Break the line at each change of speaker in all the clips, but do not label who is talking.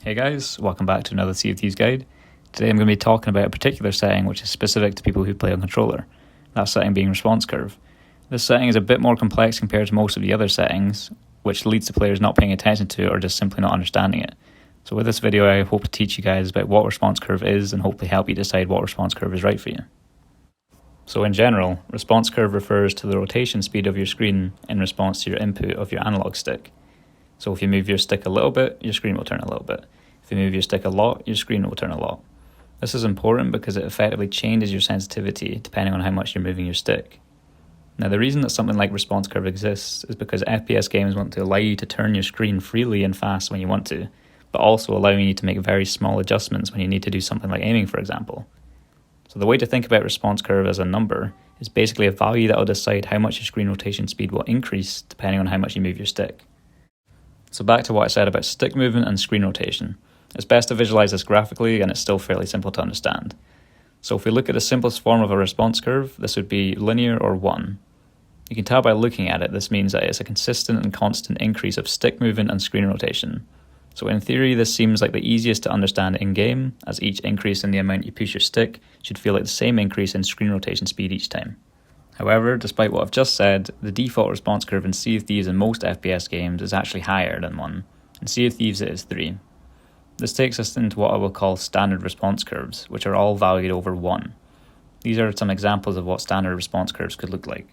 Hey guys, welcome back to another Sea of Thieves guide. Today I'm going to be talking about a particular setting which is specific to people who play on controller, that setting being response curve. This setting is a bit more complex compared to most of the other settings, which leads to players not paying attention to it or just simply not understanding it. So with this video I hope to teach you guys about what response curve is and hopefully help you decide what response curve is right for you. So in general, response curve refers to the rotation speed of your screen in response to your input of your analog stick. So if you move your stick a little bit, your screen will turn a little bit. If you move your stick a lot, your screen will turn a lot. This is important because it effectively changes your sensitivity depending on how much you're moving your stick. Now the reason that something like response curve exists is because FPS games want to allow you to turn your screen freely and fast when you want to, but also allowing you to make very small adjustments when you need to do something like aiming, for example. So the way to think about response curve as a number is basically a value that will decide how much your screen rotation speed will increase depending on how much you move your stick. So back to what I said about stick movement and screen rotation. It's best to visualize this graphically and it's still fairly simple to understand. So if we look at the simplest form of a response curve, this would be linear or 1. You can tell by looking at it, this means that it's a consistent and constant increase of stick movement and screen rotation. So in theory, this seems like the easiest to understand in-game, as each increase in the amount you push your stick should feel like the same increase in screen rotation speed each time. However, despite what I've just said, the default response curve in Sea of Thieves and most FPS games is actually higher than 1. In Sea of Thieves it is 3. This takes us into what I will call standard response curves, which are all valued over 1. These are some examples of what standard response curves could look like.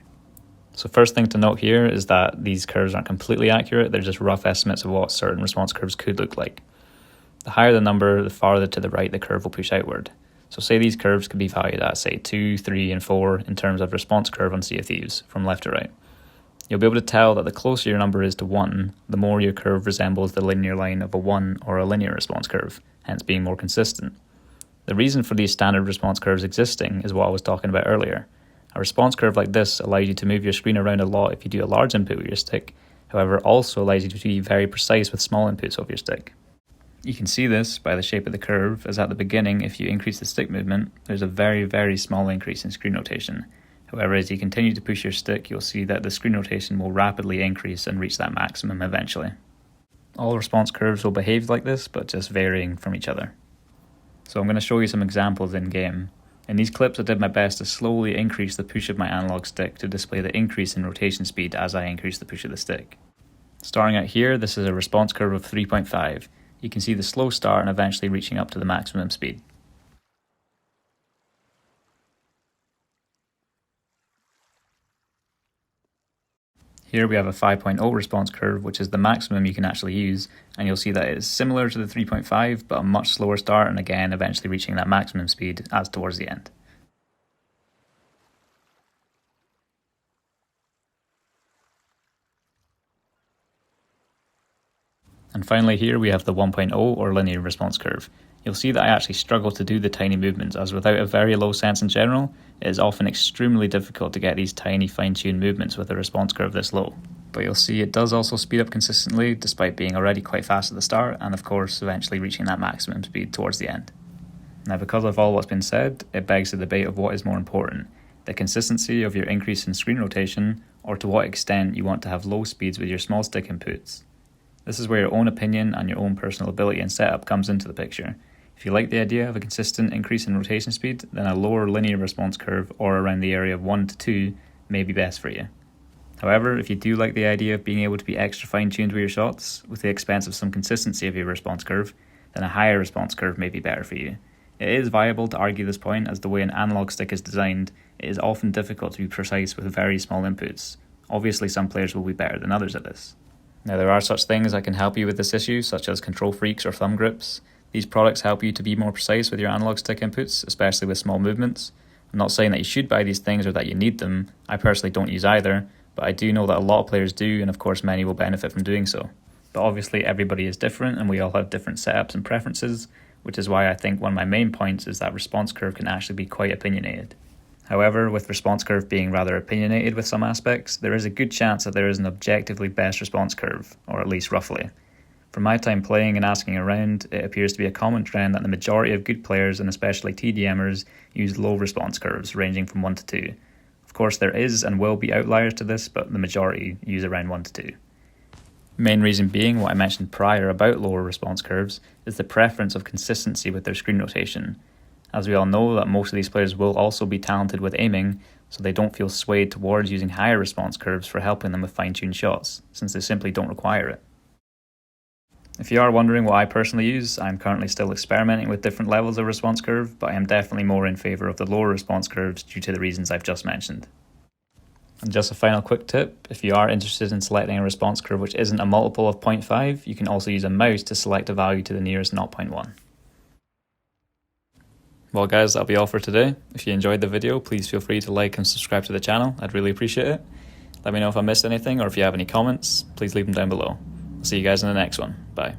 So first thing to note here is that these curves aren't completely accurate, they're just rough estimates of what certain response curves could look like. The higher the number, the farther to the right the curve will push outward. So say these curves could be valued at say 2, 3 and 4 in terms of response curve on Sea of Thieves, from left to right. You'll be able to tell that the closer your number is to 1, the more your curve resembles the linear line of a 1 or a linear response curve, hence being more consistent. The reason for these standard response curves existing is what I was talking about earlier. A response curve like this allows you to move your screen around a lot if you do a large input with your stick, however it also allows you to be very precise with small inputs of your stick. You can see this by the shape of the curve, as at the beginning if you increase the stick movement, there's a very small increase in screen rotation. However, as you continue to push your stick, you'll see that the screen rotation will rapidly increase and reach that maximum eventually. All response curves will behave like this, but just varying from each other. So I'm going to show you some examples in game. In these clips I did my best to slowly increase the push of my analog stick to display the increase in rotation speed as I increase the push of the stick. Starting out here, this is a response curve of 3.5. You can see the slow start and eventually reaching up to the maximum speed. Here we have a 5.0 response curve, which is the maximum you can actually use, and you'll see that it is similar to the 3.5 but a much slower start and again eventually reaching that maximum speed as towards the end. And finally here we have the 1.0 or linear response curve. You'll see that I actually struggle to do the tiny movements, as without a very low sense in general, it is often extremely difficult to get these tiny fine-tuned movements with a response curve this low. But you'll see it does also speed up consistently despite being already quite fast at the start and of course eventually reaching that maximum speed towards the end. Now because of all what's been said, it begs the debate of what is more important, the consistency of your increase in screen rotation or to what extent you want to have low speeds with your small stick inputs. This is where your own opinion and your own personal ability and setup comes into the picture. If you like the idea of a consistent increase in rotation speed, then a lower linear response curve or around the area of 1 to 2 may be best for you. However, if you do like the idea of being able to be extra fine-tuned with your shots, with the expense of some consistency of your response curve, then a higher response curve may be better for you. It is viable to argue this point, as the way an analog stick is designed, it is often difficult to be precise with very small inputs. Obviously some players will be better than others at this. Now there are such things that can help you with this issue, such as control freaks or thumb grips. These products help you to be more precise with your analog stick inputs, especially with small movements. I'm not saying that you should buy these things or that you need them. I personally don't use either, but I do know that a lot of players do, and of course many will benefit from doing so. But obviously everybody is different and we all have different setups and preferences, which is why I think one of my main points is that response curve can actually be quite opinionated. However, with response curve being rather opinionated with some aspects, there is a good chance that there is an objectively best response curve, or at least roughly. From my time playing and asking around, it appears to be a common trend that the majority of good players and especially TDMers use low response curves ranging from 1 to 2. Of course there is and will be outliers to this, but the majority use around 1 to 2. Main reason being what I mentioned prior about lower response curves is the preference of consistency with their screen rotation. As we all know that most of these players will also be talented with aiming, so they don't feel swayed towards using higher response curves for helping them with fine-tuned shots, since they simply don't require it. If you are wondering what I personally use, I'm currently still experimenting with different levels of response curve, but I am definitely more in favour of the lower response curves due to the reasons I've just mentioned. And just a final quick tip, if you are interested in selecting a response curve which isn't a multiple of 0.5, you can also use a mouse to select a value to the nearest 0.1. Well guys, that'll be all for today. If you enjoyed the video, please feel free to like and subscribe to the channel, I'd really appreciate it. Let me know if I missed anything or if you have any comments, please leave them down below. I'll see you guys in the next one. Bye.